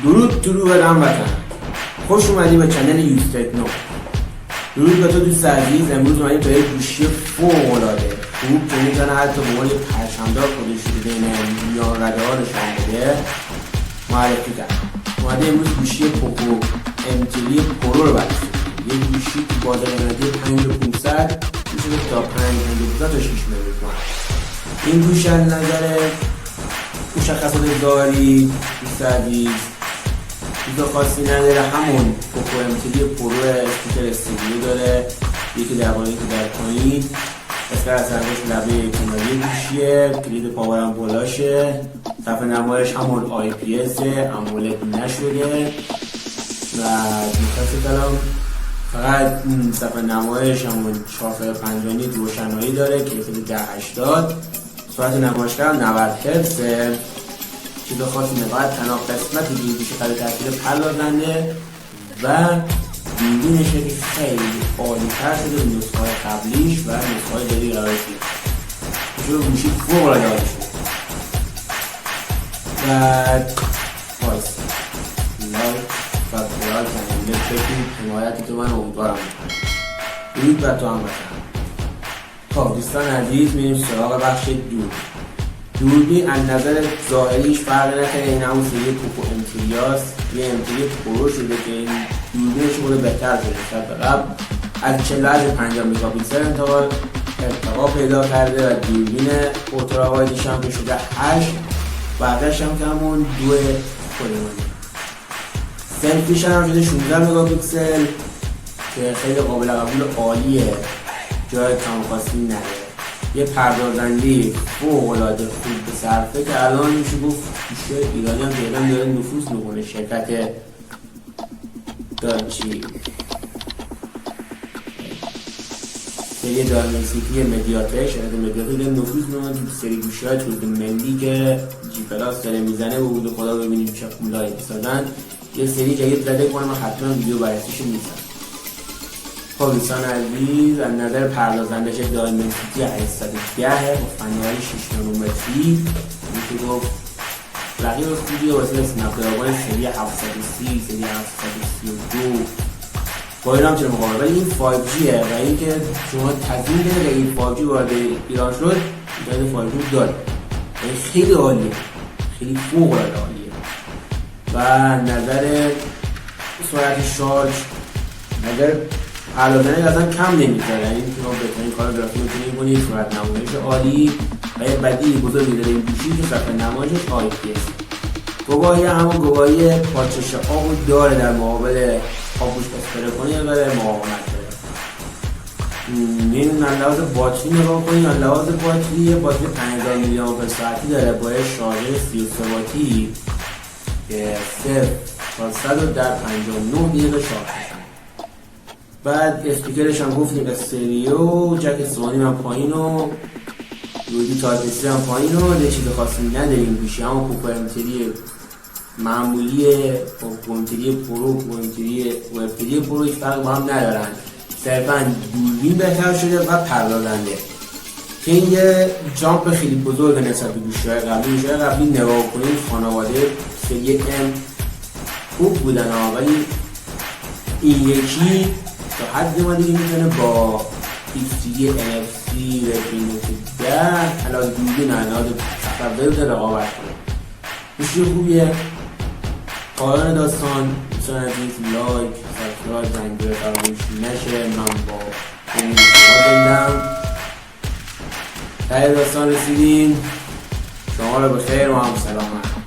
درود هموطن، خوش اومدی به چنل یوز تکنو. درود به تو دوست عزیز. امروز اومدیم تا یک گوشی فوق‌العاده خوب که میتونه حتی به عنوان یک پرچمدار خودش رو بین میان رده ها نشان بده معرفی کرد. اومده امروز گوشی پوکو M3 پرو رو بررسی کنیم. یک گوشی که بازار قیمتی 5500 میشه تا 5500 تا 6 میلیون تومان. این گوشی از نظر مشخصات ظاهری دوست عزیز چیز خاصی نداره، همون پوکو M3 پرو استیکر استودیو داره، یکی درباره که در پایین اسکر از سرش لبه کناری گوشیه، کلید پاور هم بالاشه، صفحه نمایش همون IPS امولد نشده و مخصوص کلام فقط صفحه نمایش همون 450 روشنایی داره که کلید 1080 سرعت نمایشگر 90 هرتزه. چیز خاصی نباید تنها قسمتی که گوشی قابل تاثیر پردازنده و دوربینشه که خیلی عالی‌تر شده به نسخه‌های قبلیش و نسخه‌های جدید قرار گرفته. گوشی فوق‌العاده عالی شده. بعد وایس لایک و فعال کنید بکنید حمایتی که من امیدوارم می‌کنم. درود بر تو هموطن. خب دوستان عزیز، میریم سراغ بخش دوربین. از نظر ظاهریش فرق نکنه، این همون سری پوکو M3 هست، یه M3 پرو شده که این دوربینش خود بهتر شده نسبت به قبل. از 48 مگاپیکسل ارتقا پیدا کرده و دوربین اولتراوایدش هم که شده 8 بعدش هم که همون 2 خودمانی. سلفیش هم شده 16 مگاپیکسل که خیلی قابل قبول عالیه، جای کم‌خواستی نداره. یه پردازنده فوق‌العاده خوب به صرفه که الان میشه گفت گوشی ایرانی هم دقیقا داره نفوذ میکنه. شرکت دارچی سری دایمنسیتی مدیاتک، شرکت مدیاتک داره نفوذ میکنه تو سری گوشی های تولید ملی که جی پلاس داره میزنه. بود خدا ببینیم چه پولایی بسازن. یه سری جدید زده کنه، من حتما ویدیو بررسیش میزنم. خب دوستان عزیز، از نظر پردازندش دایمنسیتی 810 با فناوری 6 نانومتری میشه گفت رقیب خوبیه واسه اسنپ دراگون سری 730 سری 732 با این هم چرا مقابل. ولی این 5Gه و اینکه شما تضمین بده که این 5G وارد ایران شد اینترنت 5G داره، خیلی عالیه، خیلی فوق‌العاده عالیه. و نظر سرعت شارژ، نظر پردازنده اصلا کم نمیذاره، یعنی شما بهترین کار گرافیک میتونید کنید. سرعت نمایش عالی و یه بدیل بزرگی داره این گوشی که صفحه نمایشش IPS. گواهی همون گواهی پاچش آبو داره در مقابل آبوش اسپره کنی یا داره مقاومت داره. این از لحاظ باتری نگاه کنید، از لحاظ باتری 5000 میلی آمپر ساعتی داره با شارژر 33 واتی که 0 تا 100 در 59 دقیقه شارژ. بعد استیکرش هم گفتیم استریو، جک سوانی من پایین و یودی تایپ-سی هم پایین و یه چیز خاصی نداریم. گوشی هم پوکو M3 معمولیه، پوکو M3 پرو، پوکو M3 پرو هیچ فرق با هم ندارن، صرفا دوربین بهتر شده و پردازنده که این یه جامپ خیلی بزرگ نسبت به گوشی‌های قبلی. گوشی‌های قبلی نگاه کنید خانواده سری M خوب بودن ها، ولی این یکی تا حد ما دیگه میتونه با XG NFC رتینوس 10 علاوه دوربین علاوه صفحه رقابت کنه. گوشی خوبیه. پایان داستان دوستان عزیز، لایک، سابسکرایب، زنگوله فراموش نشه. من با این شما دلم ته داستان رسیدیم. شما رو بخیر و هم سلامت.